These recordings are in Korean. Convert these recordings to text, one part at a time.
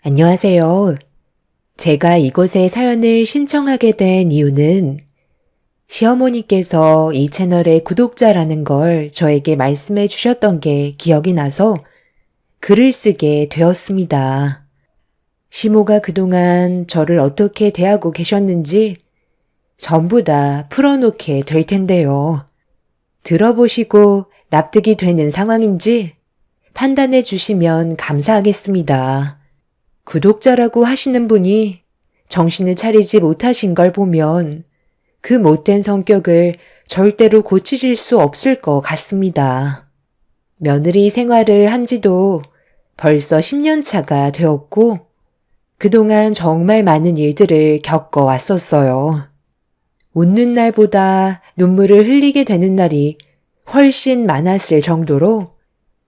안녕하세요. 제가 이곳에 사연을 신청하게 된 이유는 시어머니께서 이 채널의 구독자라는 걸 저에게 말씀해 주셨던 게 기억이 나서 글을 쓰게 되었습니다. 시모가 그동안 저를 어떻게 대하고 계셨는지 전부 다 풀어놓게 될 텐데요. 들어보시고 납득이 되는 상황인지 판단해 주시면 감사하겠습니다. 구독자라고 하시는 분이 정신을 차리지 못하신 걸 보면 그 못된 성격을 절대로 고치실 수 없을 것 같습니다. 며느리 생활을 한 지도 벌써 10년 차가 되었고 그동안 정말 많은 일들을 겪어 왔었어요. 웃는 날보다 눈물을 흘리게 되는 날이 훨씬 많았을 정도로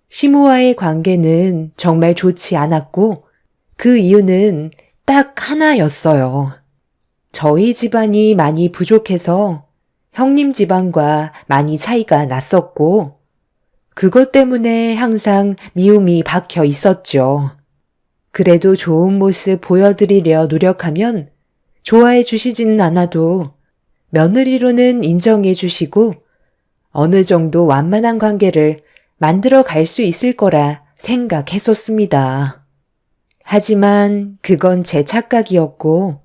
시모와의 관계는 정말 좋지 않았고 그 이유는 딱 하나였어요. 저희 집안이 많이 부족해서 형님 집안과 많이 차이가 났었고 그것 때문에 항상 미움이 박혀 있었죠. 그래도 좋은 모습 보여드리려 노력하면 좋아해 주시지는 않아도 며느리로는 인정해 주시고 어느 정도 완만한 관계를 만들어 갈 수 있을 거라 생각했었습니다. 하지만 그건 제 착각이었고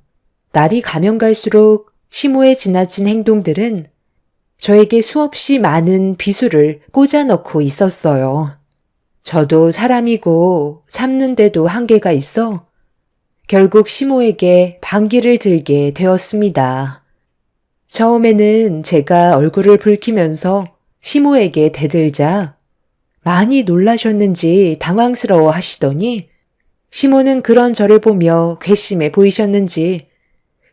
날이 가면 갈수록 시모의 지나친 행동들은 저에게 수없이 많은 비수를 꽂아넣고 있었어요. 저도 사람이고 참는데도 한계가 있어 결국 시모에게 반기를 들게 되었습니다. 처음에는 제가 얼굴을 붉히면서 시모에게 대들자 많이 놀라셨는지 당황스러워 하시더니 시모는 그런 저를 보며 괘씸해 보이셨는지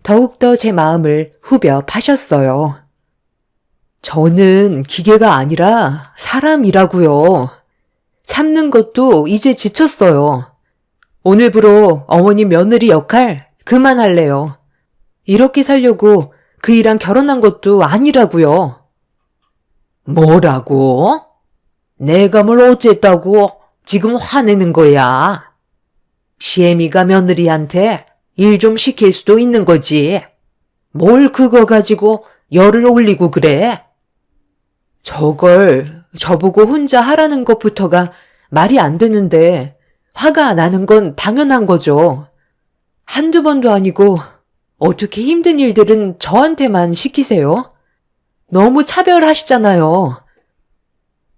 더욱더 제 마음을 후벼 파셨어요. 저는 기계가 아니라 사람이라고요. 참는 것도 이제 지쳤어요. 오늘부로 어머니 며느리 역할 그만할래요. 이렇게 살려고 그이랑 결혼한 것도 아니라고요. 뭐라고? 내가 뭘 어쨌다고 지금 화내는 거야? 시애미가 며느리한테 일 좀 시킬 수도 있는 거지. 뭘 그거 가지고 열을 올리고 그래? 저걸 저보고 혼자 하라는 것부터가 말이 안 되는데 화가 나는 건 당연한 거죠. 한두 번도 아니고 어떻게 힘든 일들은 저한테만 시키세요? 너무 차별하시잖아요.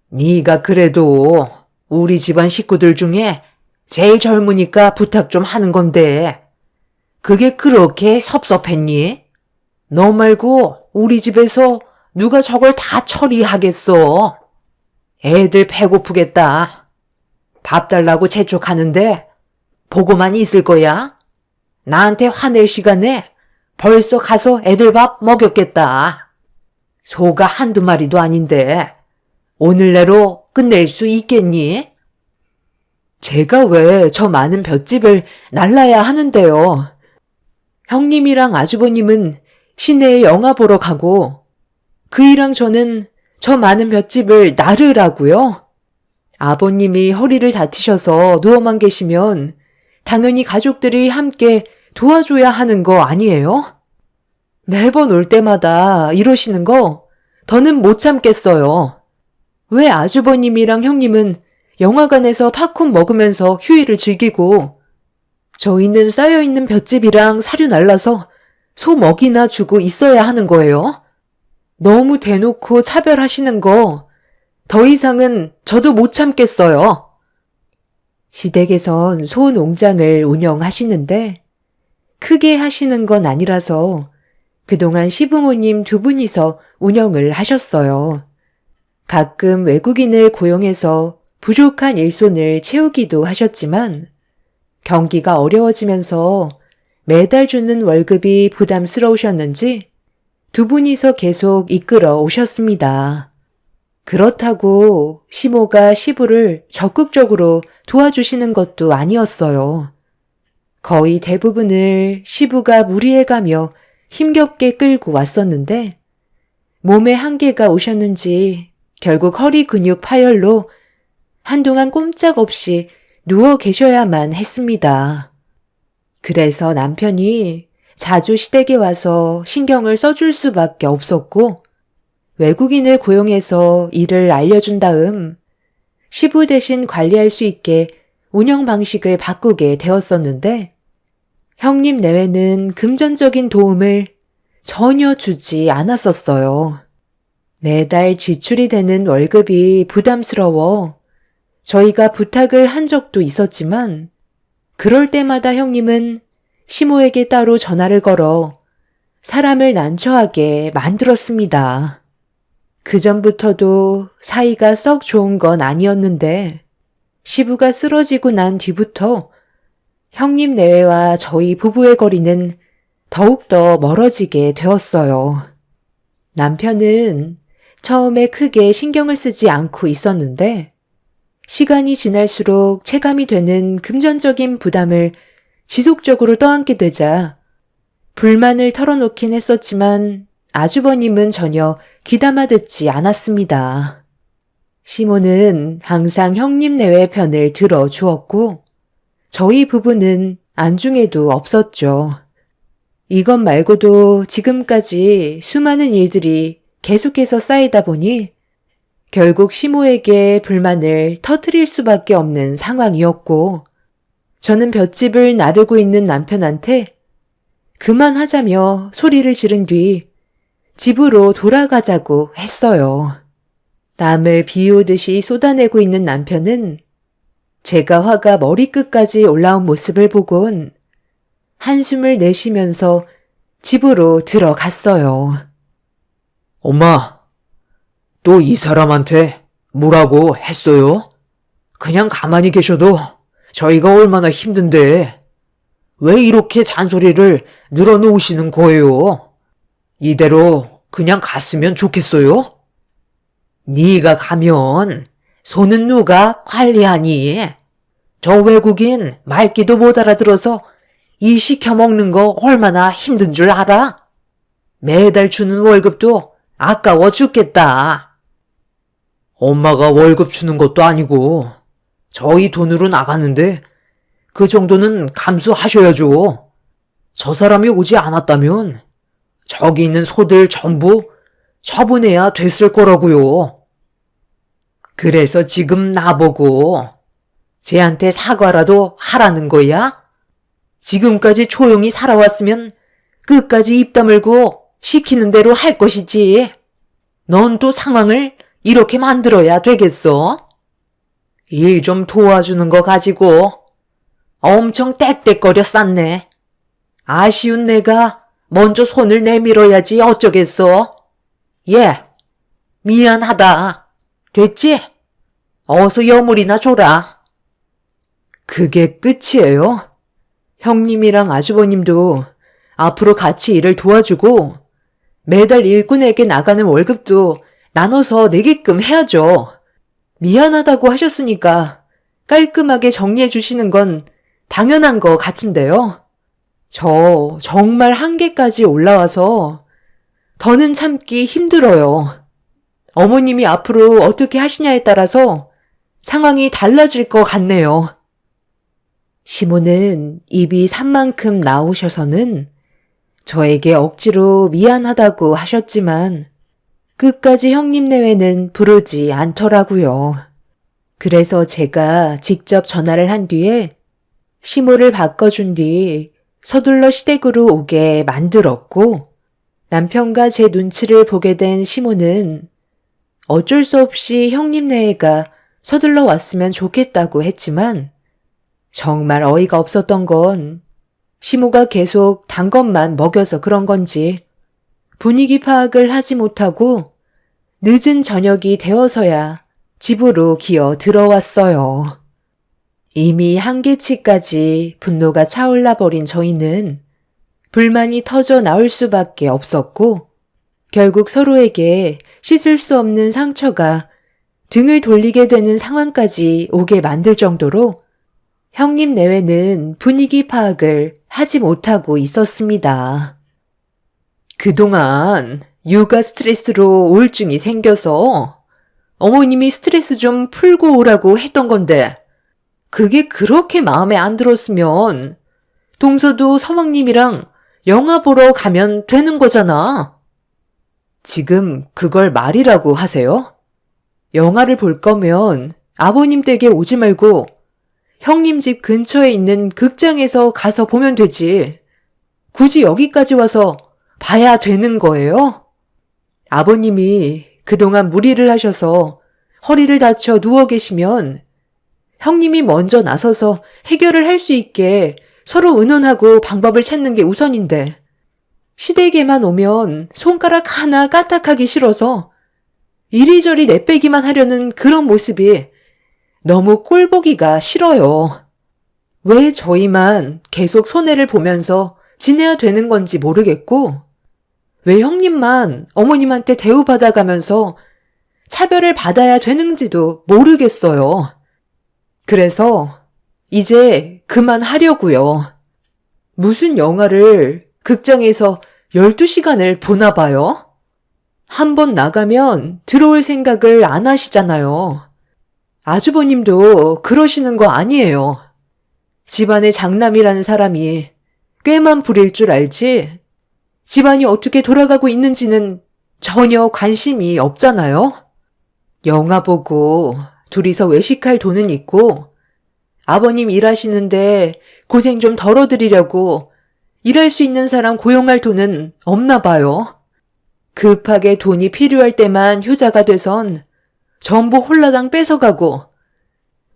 네가 그래도 우리 집안 식구들 중에 제일 젊으니까 부탁 좀 하는 건데 그게 그렇게 섭섭했니? 너 말고 우리 집에서 누가 저걸 다 처리하겠어? 애들 배고프겠다. 밥 달라고 재촉하는데 보고만 있을 거야? 나한테 화낼 시간에 벌써 가서 애들 밥 먹였겠다. 소가 한두 마리도 아닌데 오늘 내로 끝낼 수 있겠니? 제가 왜 저 많은 볏집을 날라야 하는데요. 형님이랑 아주버님은 시내에 영화 보러 가고 그이랑 저는 저 많은 볏집을 나르라고요. 아버님이 허리를 다치셔서 누워만 계시면 당연히 가족들이 함께 도와줘야 하는 거 아니에요? 매번 올 때마다 이러시는 거 더는 못 참겠어요. 왜 아주버님이랑 형님은 영화관에서 팝콘 먹으면서 휴일을 즐기고 저희는 쌓여있는 볏집이랑 사료 날라서 소 먹이나 주고 있어야 하는 거예요? 너무 대놓고 차별하시는 거 더 이상은 저도 못 참겠어요. 시댁에선 소 농장을 운영하시는데 크게 하시는 건 아니라서 그동안 시부모님 두 분이서 운영을 하셨어요. 가끔 외국인을 고용해서 부족한 일손을 채우기도 하셨지만 경기가 어려워지면서 매달 주는 월급이 부담스러우셨는지 두 분이서 계속 이끌어 오셨습니다. 그렇다고 시모가 시부를 적극적으로 도와주시는 것도 아니었어요. 거의 대부분을 시부가 무리해가며 힘겹게 끌고 왔었는데 몸에 한계가 오셨는지 결국 허리 근육 파열로 한동안 꼼짝없이 누워 계셔야만 했습니다. 그래서 남편이 자주 시댁에 와서 신경을 써줄 수밖에 없었고, 외국인을 고용해서 일을 알려준 다음 시부 대신 관리할 수 있게 운영 방식을 바꾸게 되었었는데, 형님 내외는 금전적인 도움을 전혀 주지 않았었어요. 매달 지출이 되는 월급이 부담스러워 저희가 부탁을 한 적도 있었지만, 그럴 때마다 형님은 시모에게 따로 전화를 걸어 사람을 난처하게 만들었습니다. 그전부터도 사이가 썩 좋은 건 아니었는데, 시부가 쓰러지고 난 뒤부터 형님 내외와 저희 부부의 거리는 더욱더 멀어지게 되었어요. 남편은 처음에 크게 신경을 쓰지 않고 있었는데, 시간이 지날수록 체감이 되는 금전적인 부담을 지속적으로 떠안게 되자 불만을 털어놓긴 했었지만 아주버님은 전혀 귀담아 듣지 않았습니다. 시모는 항상 형님 내외 편을 들어주었고, 저희 부부는 안중에도 없었죠. 이것 말고도 지금까지 수많은 일들이 계속해서 쌓이다 보니 결국 시모에게 불만을 터뜨릴 수밖에 없는 상황이었고, 저는 볏짚을 나르고 있는 남편한테 그만하자며 소리를 지른 뒤 집으로 돌아가자고 했어요. 땀을 비오듯이 쏟아내고 있는 남편은 제가 화가 머리끝까지 올라온 모습을 보곤 한숨을 내쉬면서 집으로 들어갔어요. 엄마, 또 이 사람한테 뭐라고 했어요? 그냥 가만히 계셔도 저희가 얼마나 힘든데 왜 이렇게 잔소리를 늘어놓으시는 거예요? 이대로 그냥 갔으면 좋겠어요? 네가 가면 손은 누가 관리하니? 저 외국인 말귀도 못 알아들어서 일 시켜먹는 거 얼마나 힘든 줄 알아? 매달 주는 월급도 아까워 죽겠다. 엄마가 월급 주는 것도 아니고 저희 돈으로 나가는데 그 정도는 감수하셔야죠. 저 사람이 오지 않았다면 저기 있는 소들 전부 처분해야 됐을 거라고요. 그래서 지금 나보고 쟤한테 사과라도 하라는 거야? 지금까지 조용히 살아왔으면 끝까지 입 다물고 시키는 대로 할 것이지. 넌 또 상황을 이렇게 만들어야 되겠어? 일 좀 도와주는 거 가지고 엄청 떽떽거려 쌌네. 아쉬운 내가 먼저 손을 내밀어야지 어쩌겠어? 예, 미안하다. 됐지? 어서 여물이나 줘라. 그게 끝이에요? 형님이랑 아주버님도 앞으로 같이 일을 도와주고 매달 일꾼에게 나가는 월급도 나눠서 내게끔 해야죠. 미안하다고 하셨으니까 깔끔하게 정리해 주시는 건 당연한 거 같은데요. 저 정말 한계까지 올라와서 더는 참기 힘들어요. 어머님이 앞으로 어떻게 하시냐에 따라서 상황이 달라질 것 같네요. 시모는 입이 산 만큼 나오셔서는 저에게 억지로 미안하다고 하셨지만 끝까지 형님 내외는 부르지 않더라고요. 그래서 제가 직접 전화를 한 뒤에 시모를 바꿔준 뒤 서둘러 시댁으로 오게 만들었고, 남편과 제 눈치를 보게 된 시모는 어쩔 수 없이 형님 내외가 서둘러 왔으면 좋겠다고 했지만 정말 어이가 없었던 건 시모가 계속 단 것만 먹여서 그런 건지 분위기 파악을 하지 못하고 늦은 저녁이 되어서야 집으로 기어 들어왔어요. 이미 한계치까지 분노가 차올라 버린 저희는 불만이 터져 나올 수밖에 없었고, 결국 서로에게 씻을 수 없는 상처가 등을 돌리게 되는 상황까지 오게 만들 정도로 형님 내외는 분위기 파악을 하지 못하고 있었습니다. 그동안 육아 스트레스로 우울증이 생겨서 어머님이 스트레스 좀 풀고 오라고 했던 건데, 그게 그렇게 마음에 안 들었으면 동서도 서방님이랑 영화 보러 가면 되는 거잖아. 지금 그걸 말이라고 하세요? 영화를 볼 거면 아버님 댁에 오지 말고 형님 집 근처에 있는 극장에서 가서 보면 되지. 굳이 여기까지 와서 봐야 되는 거예요? 아버님이 그동안 무리를 하셔서 허리를 다쳐 누워 계시면 형님이 먼저 나서서 해결을 할 수 있게 서로 의논하고 방법을 찾는 게 우선인데 시댁에만 오면 손가락 하나 까딱하기 싫어서 이리저리 내빼기만 하려는 그런 모습이 너무 꼴보기가 싫어요. 왜 저희만 계속 손해를 보면서 지내야 되는 건지 모르겠고 왜 형님만 어머님한테 대우받아가면서 차별을 받아야 되는지도 모르겠어요. 그래서 이제 그만하려고요. 무슨 영화를 극장에서 12시간을 보나 봐요? 한 번 나가면 들어올 생각을 안 하시잖아요. 아주버님도 그러시는 거 아니에요. 집안의 장남이라는 사람이 꾀만 부릴 줄 알지 집안이 어떻게 돌아가고 있는지는 전혀 관심이 없잖아요. 영화 보고 둘이서 외식할 돈은 있고 아버님 일하시는데 고생 좀 덜어드리려고 일할 수 있는 사람 고용할 돈은 없나 봐요. 급하게 돈이 필요할 때만 효자가 돼선 전부 홀라당 뺏어가고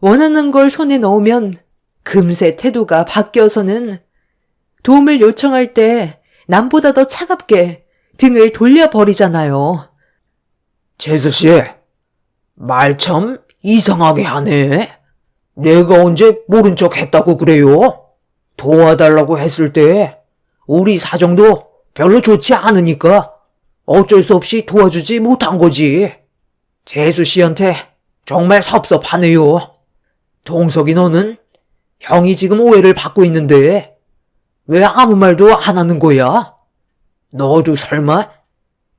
원하는 걸 손에 넣으면 금세 태도가 바뀌어서는 도움을 요청할 때 남보다 더 차갑게 등을 돌려버리잖아요. 재수씨, 말 참 이상하게 하네. 내가 언제 모른 척 했다고 그래요? 도와달라고 했을 때 우리 사정도 별로 좋지 않으니까 어쩔 수 없이 도와주지 못한 거지. 재수씨한테 정말 섭섭하네요. 동석이 너는 형이 지금 오해를 받고 있는데 왜 아무 말도 안 하는 거야? 너도 설마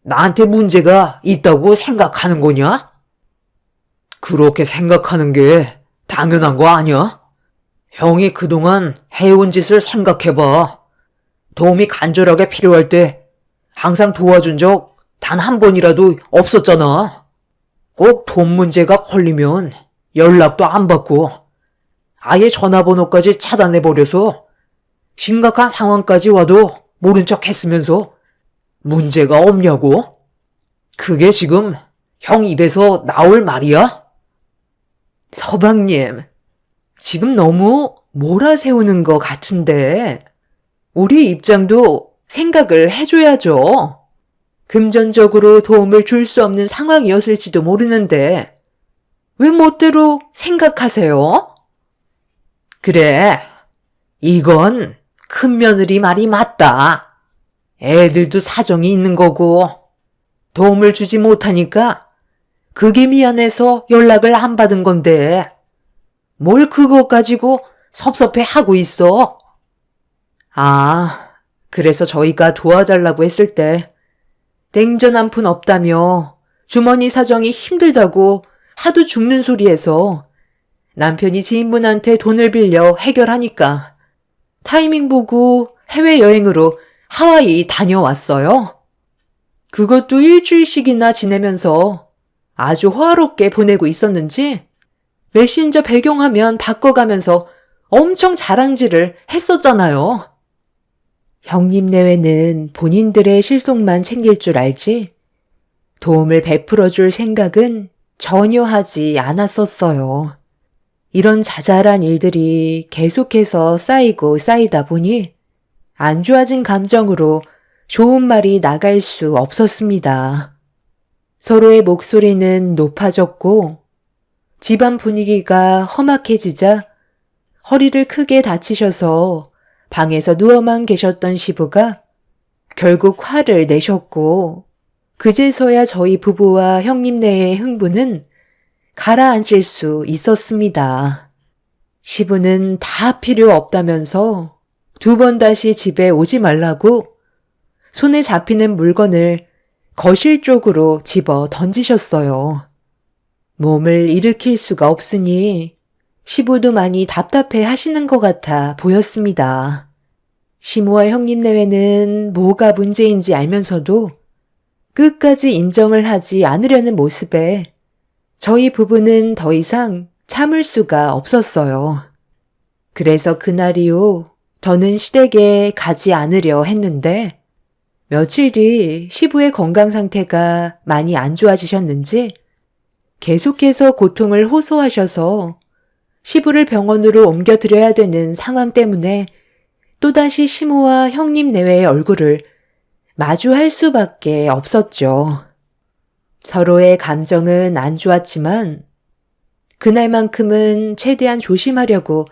나한테 문제가 있다고 생각하는 거냐? 그렇게 생각하는 게 당연한 거 아니야? 형이 그동안 해온 짓을 생각해봐. 도움이 간절하게 필요할 때 항상 도와준 적 단 한 번이라도 없었잖아. 꼭 돈 문제가 걸리면 연락도 안 받고 아예 전화번호까지 차단해버려서 심각한 상황까지 와도 모른 척 했으면서 문제가 없냐고? 그게 지금 형 입에서 나올 말이야? 서방님, 지금 너무 몰아세우는 것 같은데 우리 입장도 생각을 해줘야죠. 금전적으로 도움을 줄 수 없는 상황이었을지도 모르는데 왜 멋대로 생각하세요? 그래, 이건 큰 며느리 말이 맞다. 애들도 사정이 있는 거고 도움을 주지 못하니까 그게 미안해서 연락을 안 받은 건데 뭘 그거 가지고 섭섭해 하고 있어. 아, 그래서 저희가 도와달라고 했을 때 냉전 한 푼 없다며 주머니 사정이 힘들다고 하도 죽는 소리해서 남편이 지인분한테 돈을 빌려 해결하니까 타이밍 보고 해외여행으로 하와이 다녀왔어요. 그것도 일주일씩이나 지내면서 아주 호화롭게 보내고 있었는지 메신저 배경화면 바꿔가면서 엄청 자랑질을 했었잖아요. 형님 내외는 본인들의 실속만 챙길 줄 알지 도움을 베풀어줄 생각은 전혀 하지 않았었어요. 이런 자잘한 일들이 계속해서 쌓이고 쌓이다 보니 안 좋아진 감정으로 좋은 말이 나갈 수 없었습니다. 서로의 목소리는 높아졌고 집안 분위기가 험악해지자 허리를 크게 다치셔서 방에서 누워만 계셨던 시부가 결국 화를 내셨고 그제서야 저희 부부와 형님네의 흥분은 가라앉을 수 있었습니다. 시부는 다 필요 없다면서 2번 다시 집에 오지 말라고 손에 잡히는 물건을 거실 쪽으로 집어 던지셨어요. 몸을 일으킬 수가 없으니 시부도 많이 답답해 하시는 것 같아 보였습니다. 시모와 형님 내외는 뭐가 문제인지 알면서도 끝까지 인정을 하지 않으려는 모습에 저희 부부는 더 이상 참을 수가 없었어요. 그래서 그날 이후 더는 시댁에 가지 않으려 했는데 며칠 뒤 시부의 건강 상태가 많이 안 좋아지셨는지 계속해서 고통을 호소하셔서 시부를 병원으로 옮겨드려야 되는 상황 때문에 또다시 시모와 형님 내외의 얼굴을 마주할 수밖에 없었죠. 서로의 감정은 안 좋았지만 그날만큼은 최대한 조심하려고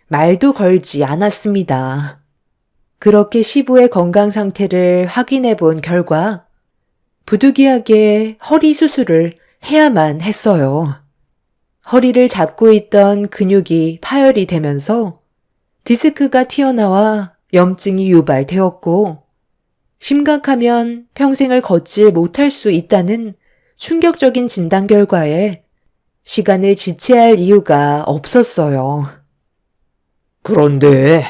말도 걸지 않았습니다. 그렇게 시부의 건강 상태를 확인해 본 결과 부득이하게 허리 수술을 해야만 했어요. 허리를 잡고 있던 근육이 파열이 되면서 디스크가 튀어나와 염증이 유발되었고 심각하면 평생을 걷질 못할 수 있다는 충격적인 진단 결과에 시간을 지체할 이유가 없었어요. 그런데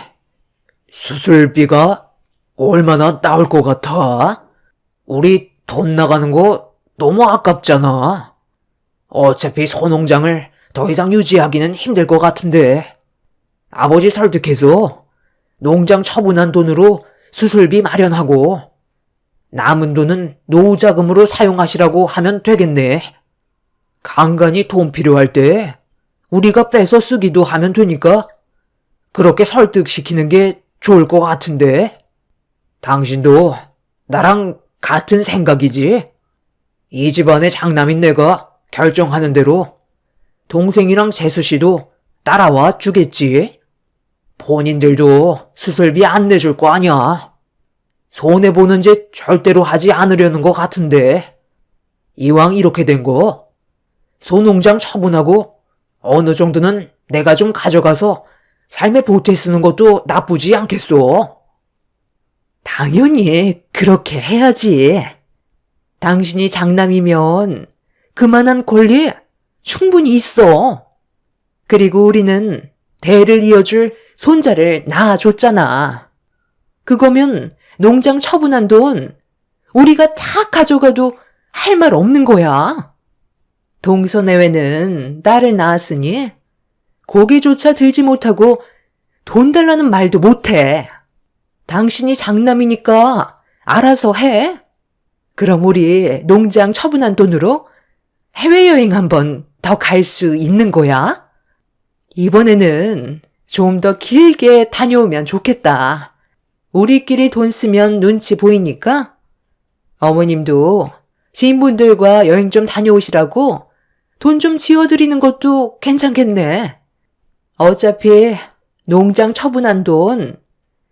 수술비가 얼마나 나올 것 같아? 우리 돈 나가는 거 너무 아깝잖아. 어차피 소농장을 더 이상 유지하기는 힘들 것 같은데. 아버지 설득해서 농장 처분한 돈으로 수술비 마련하고 남은 돈은 노후자금으로 사용하시라고 하면 되겠네. 간간히 돈 필요할 때 우리가 빼서 쓰기도 하면 되니까 그렇게 설득시키는 게 좋을 것 같은데. 당신도 나랑 같은 생각이지? 이 집안의 장남인 내가 결정하는 대로 동생이랑 재수씨도 따라와 주겠지. 본인들도 수술비 안 내줄 거 아니야. 손해보는 짓 절대로 하지 않으려는 것 같은데. 이왕 이렇게 된 거 소농장 처분하고 어느 정도는 내가 좀 가져가서 삶에 보태 쓰는 것도 나쁘지 않겠소. 당연히 그렇게 해야지. 당신이 장남이면 그만한 권리 충분히 있어. 그리고 우리는 대를 이어줄 손자를 낳아줬잖아. 그거면 농장 처분한 돈 우리가 다 가져가도 할 말 없는 거야. 동서내외는 딸을 낳았으니 고개조차 들지 못하고 돈 달라는 말도 못해. 당신이 장남이니까 알아서 해. 그럼 우리 농장 처분한 돈으로 해외여행 한번 더 갈 수 있는 거야. 이번에는 좀 더 길게 다녀오면 좋겠다. 우리끼리 돈 쓰면 눈치 보이니까 어머님도 지인분들과 여행 좀 다녀오시라고 돈 좀 지어드리는 것도 괜찮겠네. 어차피 농장 처분한 돈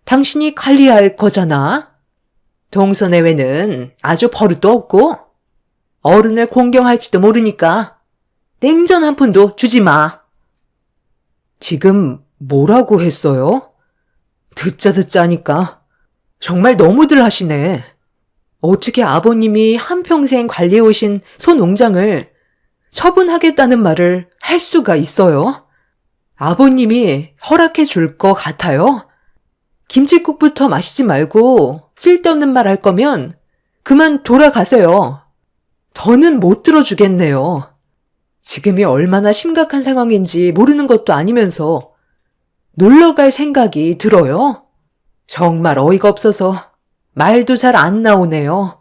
당신이 관리할 거잖아. 동서내외는 아주 버릇도 없고 어른을 공경할지도 모르니까 냉전 한 푼도 주지 마. 지금 뭐라고 했어요? 듣자 하니까 정말 너무들 하시네. 어떻게 아버님이 한평생 관리해오신 소농장을 처분하겠다는 말을 할 수가 있어요? 아버님이 허락해 줄 것 같아요? 김치국부터 마시지 말고 쓸데없는 말 할 거면 그만 돌아가세요. 더는 못 들어주겠네요. 지금이 얼마나 심각한 상황인지 모르는 것도 아니면서 놀러 갈 생각이 들어요? 정말 어이가 없어서 말도 잘 안 나오네요.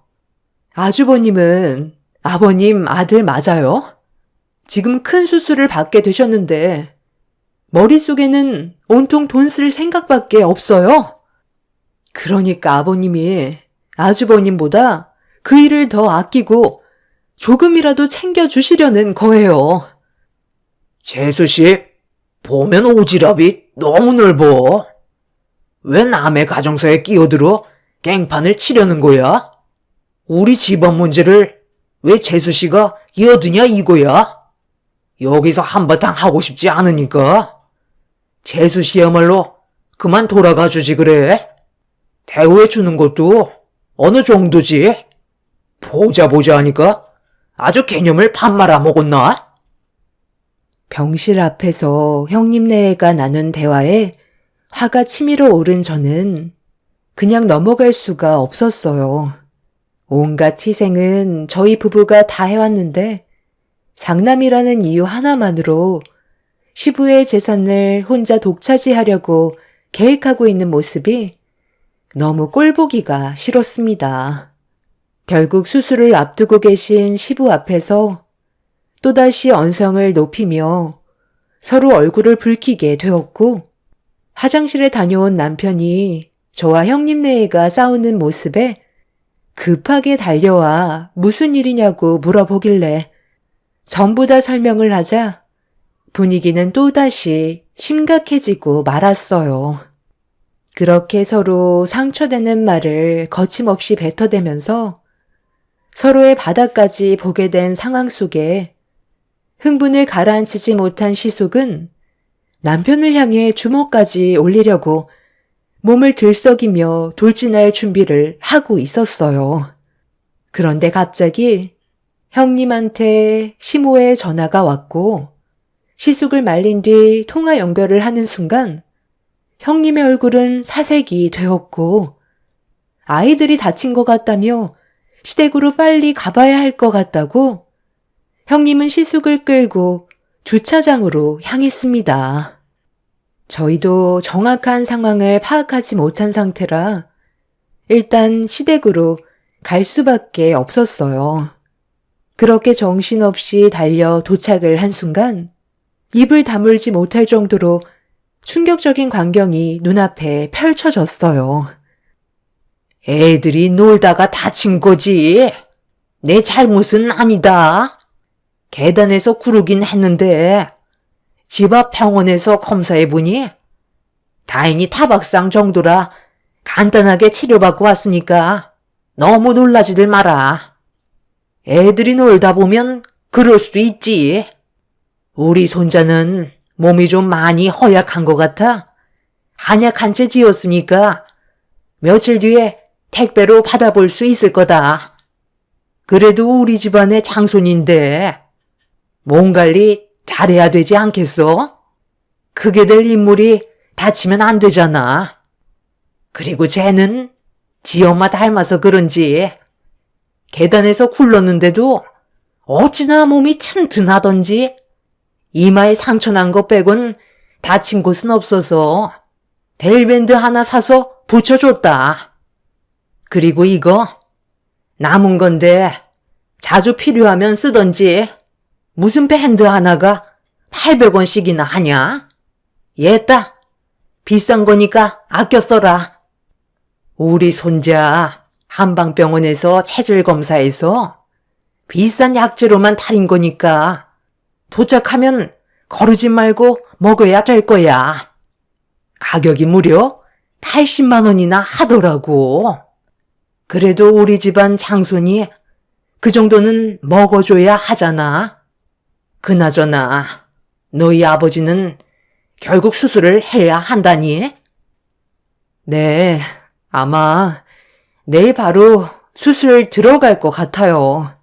아주버님은 아버님 아들 맞아요? 지금 큰 수술을 받게 되셨는데 머릿속에는 온통 돈 쓸 생각밖에 없어요. 그러니까 아버님이 아주버님보다 그 일을 더 아끼고 조금이라도 챙겨주시려는 거예요. 재수씨, 보면 오지랖이 너무 넓어. 왜 남의 가정사에 끼어들어 갱판을 치려는 거야? 우리 집안 문제를 왜 재수씨가 이어드냐 이거야? 여기서 한바탕 하고 싶지 않으니까. 재수씨야말로 그만 돌아가 주지 그래. 대우해 주는 것도 어느 정도지. 보자 하니까 아주 개념을 밥 말아 먹었나? 병실 앞에서 형님 내외가 나눈 대화에 화가 치밀어 오른 저는 그냥 넘어갈 수가 없었어요. 온갖 희생은 저희 부부가 다 해왔는데 장남이라는 이유 하나만으로 시부의 재산을 혼자 독차지하려고 계획하고 있는 모습이 너무 꼴보기가 싫었습니다. 결국 수술을 앞두고 계신 시부 앞에서 또다시 언성을 높이며 서로 얼굴을 붉히게 되었고 화장실에 다녀온 남편이 저와 형님네가 싸우는 모습에 급하게 달려와 무슨 일이냐고 물어보길래 전부 다 설명을 하자 분위기는 또다시 심각해지고 말았어요. 그렇게 서로 상처되는 말을 거침없이 뱉어대면서 서로의 바닥까지 보게 된 상황 속에 흥분을 가라앉히지 못한 시숙은 남편을 향해 주먹까지 올리려고 몸을 들썩이며 돌진할 준비를 하고 있었어요. 그런데 갑자기 형님한테 시모의 전화가 왔고 시숙을 말린 뒤 통화 연결을 하는 순간 형님의 얼굴은 사색이 되었고 아이들이 다친 것 같다며 시댁으로 빨리 가봐야 할 것 같다고 형님은 시숙을 끌고 주차장으로 향했습니다. 저희도 정확한 상황을 파악하지 못한 상태라 일단 시댁으로 갈 수밖에 없었어요. 그렇게 정신없이 달려 도착을 한 순간 입을 다물지 못할 정도로 충격적인 광경이 눈앞에 펼쳐졌어요. 애들이 놀다가 다친 거지. 내 잘못은 아니다. 계단에서 구르긴 했는데 집 앞 병원에서 검사해보니 다행히 타박상 정도라 간단하게 치료받고 왔으니까 너무 놀라지들 마라. 애들이 놀다 보면 그럴 수도 있지. 우리 손자는 몸이 좀 많이 허약한 것 같아 한약 한 채 지었으니까 며칠 뒤에 택배로 받아볼 수 있을 거다. 그래도 우리 집안의 장손인데 몸 관리 잘해야 되지 않겠어? 크게 될 인물이 다치면 안 되잖아. 그리고 쟤는 지 엄마 닮아서 그런지 계단에서 굴렀는데도 어찌나 몸이 튼튼하던지 이마에 상처 난 거 빼곤 다친 곳은 없어서 벨밴드 하나 사서 붙여줬다. 그리고 이거 남은 건데 자주 필요하면 쓰던지 무슨 밴드 하나가 800원씩이나 하냐? 얘따 비싼 거니까 아껴 써라. 우리 손자 한방병원에서 체질 검사해서 비싼 약재로만 탈인 거니까 도착하면 거르지 말고 먹어야 될 거야. 가격이 무려 80만 원이나 하더라고. 그래도 우리 집안 장손이 그 정도는 먹어줘야 하잖아. 그나저나 너희 아버지는 결국 수술을 해야 한다니? 네, 아마 내일 바로 수술 들어갈 것 같아요.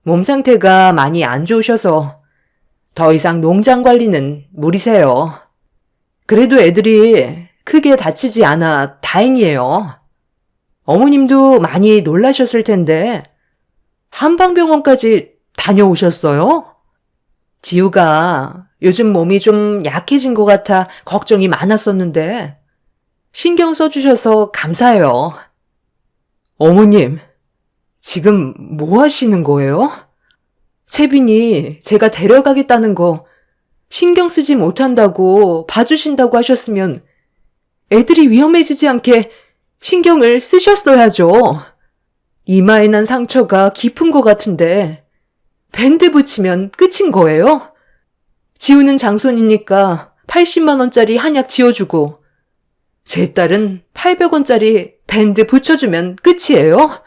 몸 상태가 많이 안 좋으셔서 더 이상 농장 관리는 무리세요. 그래도 애들이 크게 다치지 않아 다행이에요. 어머님도 많이 놀라셨을 텐데 한방병원까지 다녀오셨어요? 지우가 요즘 몸이 좀 약해진 것 같아 걱정이 많았었는데 신경 써주셔서 감사해요. 어머님, 지금 뭐 하시는 거예요? 채빈이 제가 데려가겠다는 거 신경 쓰지 못한다고 봐주신다고 하셨으면 애들이 위험해지지 않게 신경을 쓰셨어야죠. 이마에 난 상처가 깊은 것 같은데 밴드 붙이면 끝인 거예요? 지우는 장손이니까 80만 원짜리 한약 지어주고 제 딸은 800원짜리 밴드 붙여주면 끝이에요?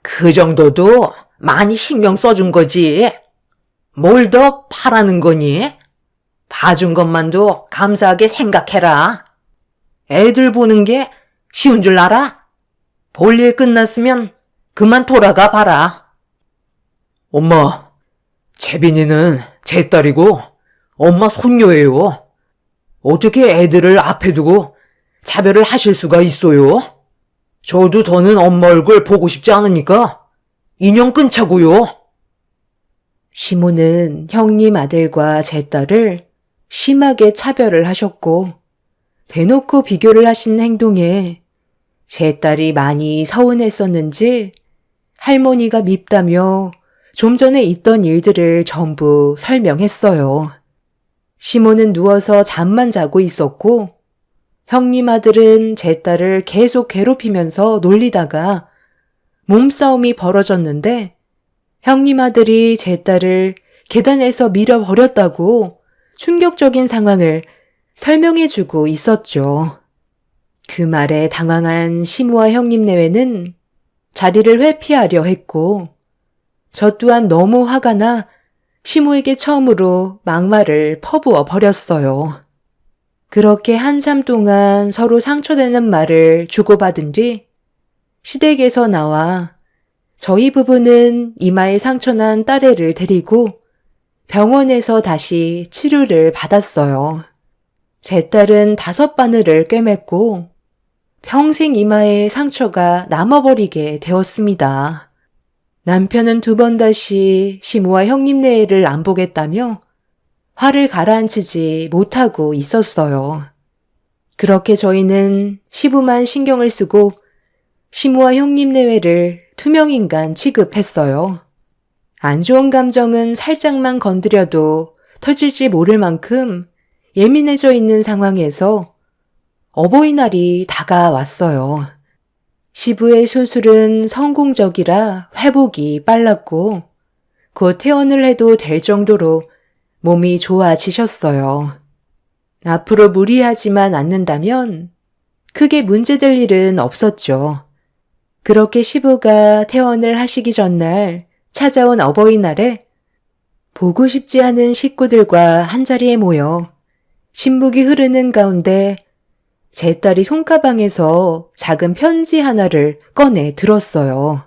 그 정도도 많이 신경 써준 거지. 뭘 더 바라는 거니? 봐준 것만도 감사하게 생각해라. 애들 보는 게 쉬운 줄 알아? 볼일 끝났으면 그만 돌아가 봐라. 엄마, 채빈이는 제 딸이고 엄마 손녀예요. 어떻게 애들을 앞에 두고 차별을 하실 수가 있어요? 저도 더는 엄마 얼굴 보고 싶지 않으니까 인연 끊자고요. 시모는 형님 아들과 제 딸을 심하게 차별을 하셨고 대놓고 비교를 하신 행동에 제 딸이 많이 서운했었는지 할머니가 밉다며 좀 전에 있던 일들을 전부 설명했어요. 시모는 누워서 잠만 자고 있었고 형님 아들은 제 딸을 계속 괴롭히면서 놀리다가 몸싸움이 벌어졌는데 형님 아들이 제 딸을 계단에서 밀어버렸다고 충격적인 상황을 설명해주고 있었죠. 그 말에 당황한 시모와 형님 내외는 자리를 회피하려 했고 저 또한 너무 화가 나 시모에게 처음으로 막말을 퍼부어 버렸어요. 그렇게 한참 동안 서로 상처되는 말을 주고받은 뒤 시댁에서 나와 저희 부부는 이마에 상처난 딸애를 데리고 병원에서 다시 치료를 받았어요. 제 딸은 5바늘을 꿰맸고 평생 이마에 상처가 남아버리게 되었습니다. 남편은 2번 다시 시모와 형님네를 안 보겠다며 화를 가라앉히지 못하고 있었어요. 그렇게 저희는 시부만 신경을 쓰고 시모와 형님네회를 투명인간 취급했어요. 안 좋은 감정은 살짝만 건드려도 터질지 모를 만큼 예민해져 있는 상황에서 어버이날이 다가왔어요. 시부의 수술은 성공적이라 회복이 빨랐고 곧 퇴원을 해도 될 정도로 몸이 좋아지셨어요. 앞으로 무리하지만 않는다면 크게 문제될 일은 없었죠. 그렇게 시부가 퇴원을 하시기 전날 찾아온 어버이날에 보고 싶지 않은 식구들과 한자리에 모여 신묵이 흐르는 가운데 제 딸이 손가방에서 작은 편지 하나를 꺼내 들었어요.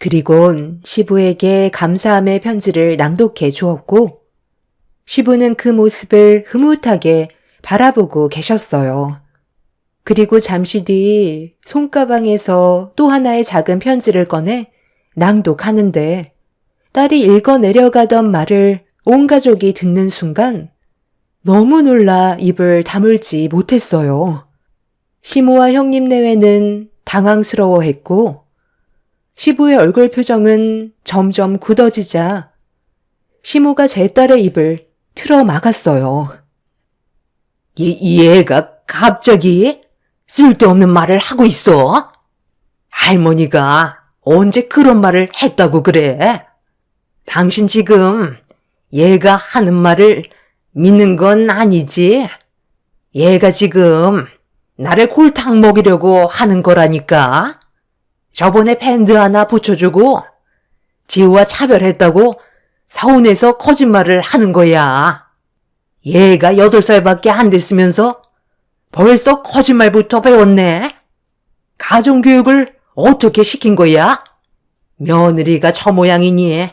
그리곤 시부에게 감사함의 편지를 낭독해 주었고 시부는 그 모습을 흐뭇하게 바라보고 계셨어요. 그리고 잠시 뒤 손가방에서 또 하나의 작은 편지를 꺼내 낭독하는데 딸이 읽어 내려가던 말을 온 가족이 듣는 순간 너무 놀라 입을 다물지 못했어요. 시모와 형님 내외는 당황스러워했고 시부의 얼굴 표정은 점점 굳어지자 시모가 제 딸의 입을 틀어 막았어요. 얘가 갑자기 쓸데없는 말을 하고 있어? 할머니가 언제 그런 말을 했다고 그래? 당신 지금 얘가 하는 말을 믿는 건 아니지? 얘가 지금 나를 골탕 먹이려고 하는 거라니까? 저번에 밴드 하나 붙여주고 지우와 차별했다고 서운해서 거짓말을 하는 거야. 얘가 8살밖에 안 됐으면서 벌써 거짓말부터 배웠네? 가정교육을 어떻게 시킨 거야? 며느리가 저 모양이니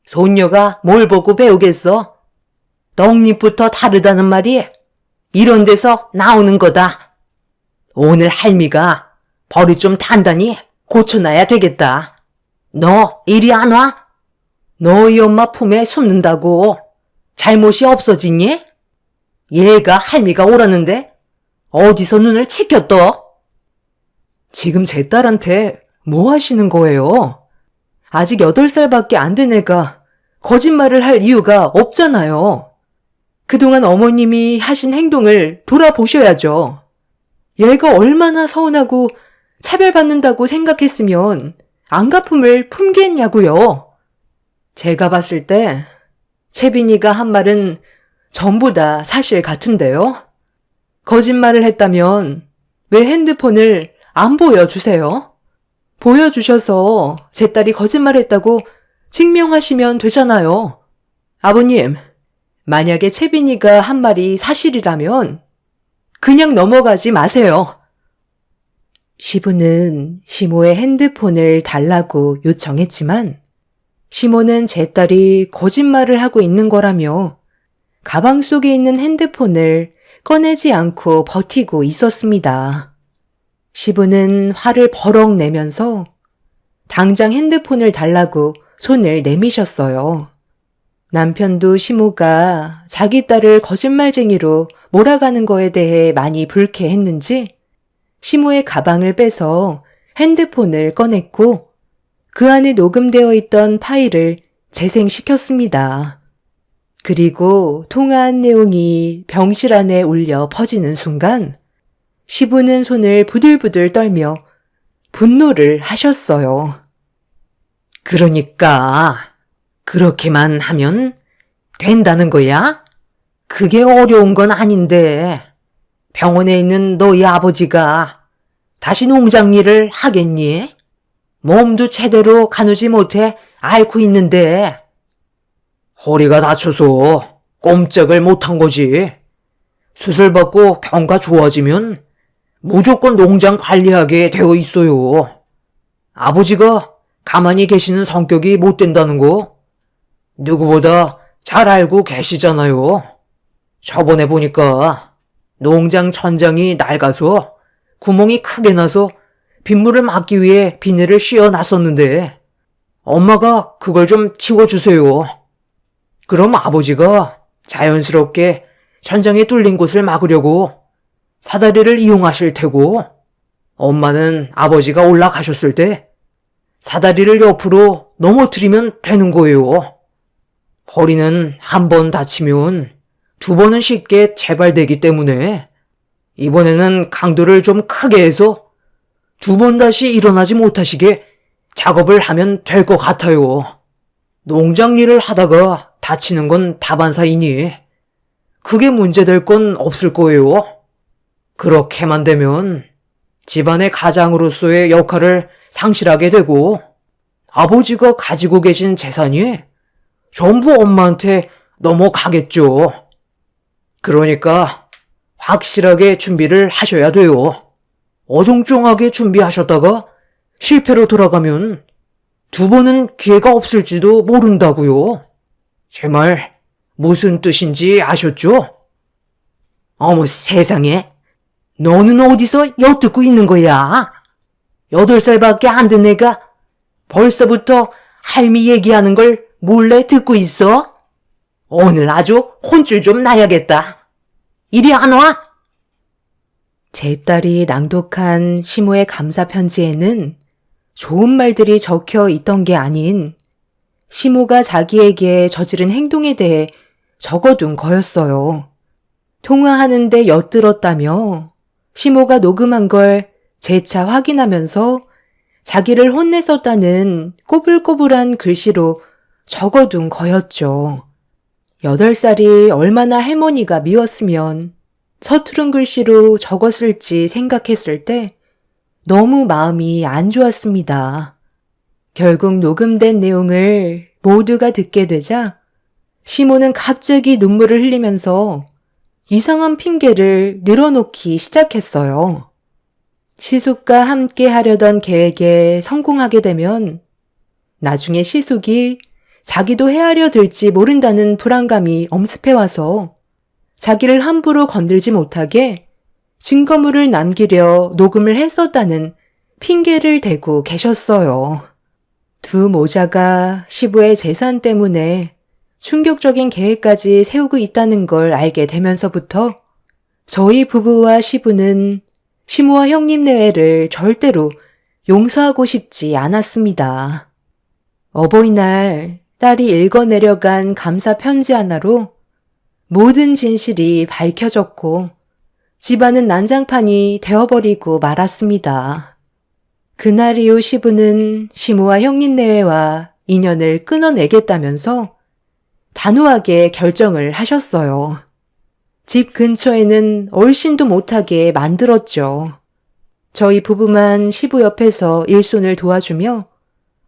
손녀가 뭘 보고 배우겠어? 떡잎부터 다르다는 말이 이런 데서 나오는 거다. 오늘 할미가 버릇 좀 단단히 고쳐놔야 되겠다. 너 이리 안 와? 너희 엄마 품에 숨는다고 잘못이 없어지니? 얘가 할미가 오라는데 어디서 눈을 치켰어? 지금 제 딸한테 뭐 하시는 거예요? 아직 8살밖에 안 된 애가 거짓말을 할 이유가 없잖아요. 그동안 어머님이 하신 행동을 돌아보셔야죠. 얘가 얼마나 서운하고 차별받는다고 생각했으면 안갚음을 품겠냐고요. 제가 봤을 때 채빈이가 한 말은 전부 다 사실 같은데요. 거짓말을 했다면 왜 핸드폰을 안 보여주세요? 보여주셔서 제 딸이 거짓말했다고 증명하시면 되잖아요. 아버님, 만약에 채빈이가 한 말이 사실이라면 그냥 넘어가지 마세요. 시부는 시모의 핸드폰을 달라고 요청했지만 시모는 제 딸이 거짓말을 하고 있는 거라며 가방 속에 있는 핸드폰을 꺼내지 않고 버티고 있었습니다. 시부는 화를 버럭 내면서 당장 핸드폰을 달라고 손을 내미셨어요. 남편도 시모가 자기 딸을 거짓말쟁이로 몰아가는 거에 대해 많이 불쾌했는지 시모의 가방을 빼서 핸드폰을 꺼냈고 그 안에 녹음되어 있던 파일을 재생시켰습니다. 그리고 통화한 내용이 병실 안에 울려 퍼지는 순간 시부는 손을 부들부들 떨며 분노를 하셨어요. 그러니까 그렇게만 하면 된다는 거야? 그게 어려운 건 아닌데 병원에 있는 너희 아버지가 다시 농장 일을 하겠니? 몸도 제대로 가누지 못해 앓고 있는데 허리가 다쳐서 꼼짝을 못한 거지. 수술 받고 경과 좋아지면 무조건 농장 관리하게 되어 있어요. 아버지가 가만히 계시는 성격이 못 된다는 거 누구보다 잘 알고 계시잖아요. 저번에 보니까 농장 천장이 낡아서 구멍이 크게 나서 빗물을 막기 위해 비닐을 씌워 놨었는데 엄마가 그걸 좀 치워주세요. 그럼 아버지가 자연스럽게 천장에 뚫린 곳을 막으려고 사다리를 이용하실 테고 엄마는 아버지가 올라가셨을 때 사다리를 옆으로 넘어뜨리면 되는 거예요. 허리는 한 번 다치면 두 번은 쉽게 재발되기 때문에 이번에는 강도를 좀 크게 해서 두 번 다시 일어나지 못하시게 작업을 하면 될 것 같아요. 농장 일을 하다가 다치는 건 다반사이니 크게 문제될 건 없을 거예요. 그렇게만 되면 집안의 가장으로서의 역할을 상실하게 되고 아버지가 가지고 계신 재산이 전부 엄마한테 넘어가겠죠. 그러니까 확실하게 준비를 하셔야 돼요. 어정쩡하게 준비하셨다가 실패로 돌아가면 두 번은 기회가 없을지도 모른다고요. 제 말 무슨 뜻인지 아셨죠? 어머 세상에, 너는 어디서 엿듣고 있는 거야? 8살밖에 안 된 애가 벌써부터 할미 얘기하는 걸 몰래 듣고 있어? 오늘 아주 혼쭐 좀 나야겠다. 이리 안 와? 제 딸이 낭독한 시모의 감사 편지에는 좋은 말들이 적혀 있던 게 아닌 시모가 자기에게 저지른 행동에 대해 적어둔 거였어요. 통화하는데 엿들었다며 시모가 녹음한 걸 재차 확인하면서 자기를 혼냈었다는 꼬불꼬불한 글씨로 적어둔 거였죠. 8살이 얼마나 할머니가 미웠으면 서투른 글씨로 적었을지 생각했을 때 너무 마음이 안 좋았습니다. 결국 녹음된 내용을 모두가 듣게 되자 시모는 갑자기 눈물을 흘리면서 이상한 핑계를 늘어놓기 시작했어요. 시숙과 함께 하려던 계획에 성공하게 되면 나중에 시숙이 자기도 헤아려 들지 모른다는 불안감이 엄습해와서 자기를 함부로 건들지 못하게 증거물을 남기려 녹음을 했었다는 핑계를 대고 계셨어요. 두 모자가 시부의 재산 때문에 충격적인 계획까지 세우고 있다는 걸 알게 되면서부터 저희 부부와 시부는 시모와 형님 내외를 절대로 용서하고 싶지 않았습니다. 어버이날 딸이 읽어내려간 감사 편지 하나로 모든 진실이 밝혀졌고 집안은 난장판이 되어버리고 말았습니다. 그날 이후 시부는 시모와 형님 내외와 인연을 끊어내겠다면서 단호하게 결정을 하셨어요. 집 근처에는 얼씬도 못하게 만들었죠. 저희 부부만 시부 옆에서 일손을 도와주며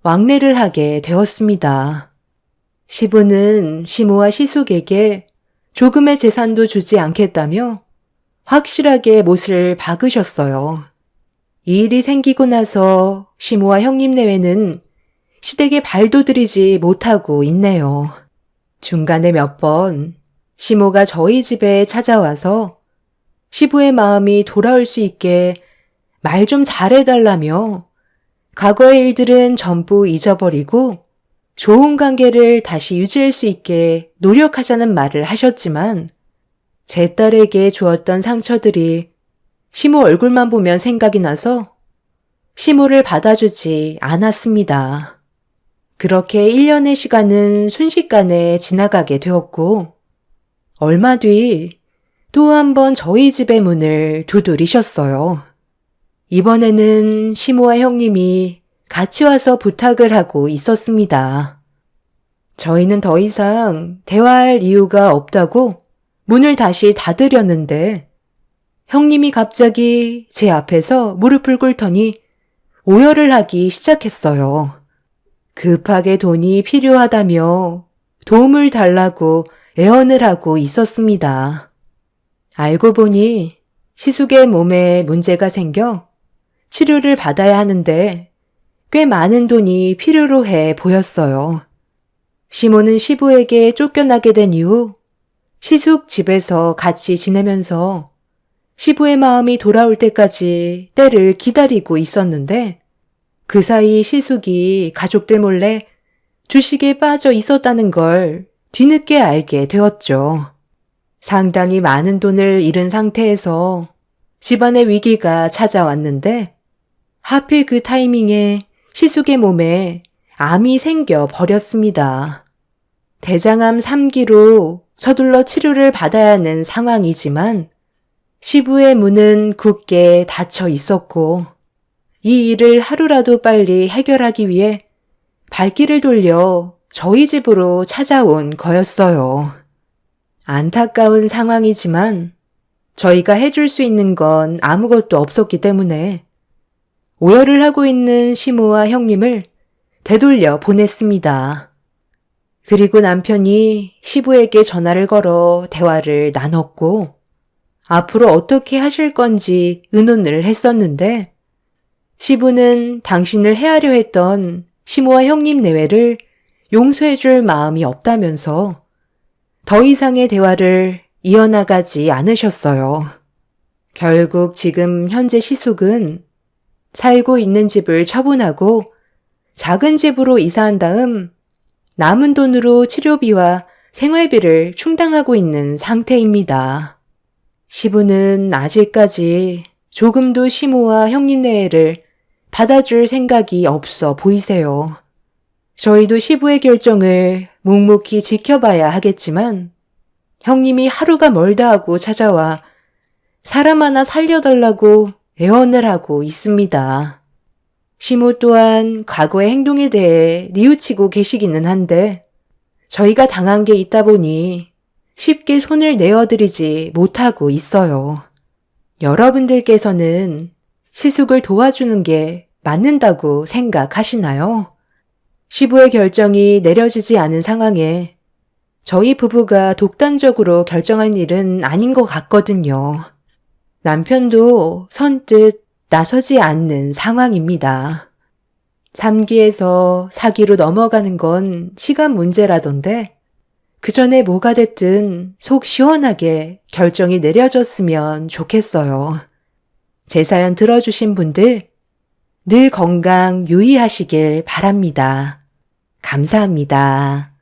왕래를 하게 되었습니다. 시부는 시모와 시숙에게 조금의 재산도 주지 않겠다며 확실하게 못을 박으셨어요. 이 일이 생기고 나서 시모와 형님 내외는 시댁에 발도 들이지 못하고 있네요. 중간에 몇 번 시모가 저희 집에 찾아와서 시부의 마음이 돌아올 수 있게 말 좀 잘해달라며 과거의 일들은 전부 잊어버리고 좋은 관계를 다시 유지할 수 있게 노력하자는 말을 하셨지만 제 딸에게 주었던 상처들이 시모 얼굴만 보면 생각이 나서 시모를 받아주지 않았습니다. 그렇게 1년의 시간은 순식간에 지나가게 되었고 얼마 뒤 또 한 번 저희 집의 문을 두드리셨어요. 이번에는 시모와 형님이 같이 와서 부탁을 하고 있었습니다. 저희는 더 이상 대화할 이유가 없다고 문을 다시 닫으려는데 형님이 갑자기 제 앞에서 무릎을 꿇더니 오열을 하기 시작했어요. 급하게 돈이 필요하다며 도움을 달라고 애원을 하고 있었습니다. 알고 보니 시숙의 몸에 문제가 생겨 치료를 받아야 하는데 꽤 많은 돈이 필요로 해 보였어요. 시모는 시부에게 쫓겨나게 된 이후 시숙 집에서 같이 지내면서 시부의 마음이 돌아올 때까지 때를 기다리고 있었는데 그 사이 시숙이 가족들 몰래 주식에 빠져 있었다는 걸 뒤늦게 알게 되었죠. 상당히 많은 돈을 잃은 상태에서 집안의 위기가 찾아왔는데 하필 그 타이밍에 시숙의 몸에 암이 생겨 버렸습니다. 대장암 3기로 서둘러 치료를 받아야 하는 상황이지만 시부의 문은 굳게 닫혀 있었고 이 일을 하루라도 빨리 해결하기 위해 발길을 돌려 저희 집으로 찾아온 거였어요. 안타까운 상황이지만 저희가 해줄 수 있는 건 아무것도 없었기 때문에 오열을 하고 있는 시모와 형님을 되돌려 보냈습니다. 그리고 남편이 시부에게 전화를 걸어 대화를 나눴고 앞으로 어떻게 하실 건지 의논을 했었는데 시부는 당신을 해하려 했던 시모와 형님 내외를 용서해 줄 마음이 없다면서 더 이상의 대화를 이어나가지 않으셨어요. 결국 지금 현재 시숙은 살고 있는 집을 처분하고 작은 집으로 이사한 다음 남은 돈으로 치료비와 생활비를 충당하고 있는 상태입니다. 시부는 아직까지 조금도 시모와 형님 내외를 받아줄 생각이 없어 보이세요. 저희도 시부의 결정을 묵묵히 지켜봐야 하겠지만 형님이 하루가 멀다 하고 찾아와 사람 하나 살려달라고 애원을 하고 있습니다. 시모 또한 과거의 행동에 대해 뉘우치고 계시기는 한데 저희가 당한 게 있다 보니 쉽게 손을 내어드리지 못하고 있어요. 여러분들께서는 시숙을 도와주는 게 맞는다고 생각하시나요? 시부의 결정이 내려지지 않은 상황에 저희 부부가 독단적으로 결정할 일은 아닌 것 같거든요. 남편도 선뜻 나서지 않는 상황입니다. 3기에서 4기로 넘어가는 건 시간 문제라던데 그 전에 뭐가 됐든 속 시원하게 결정이 내려졌으면 좋겠어요. 제 사연 들어주신 분들 늘 건강 유의하시길 바랍니다. 감사합니다.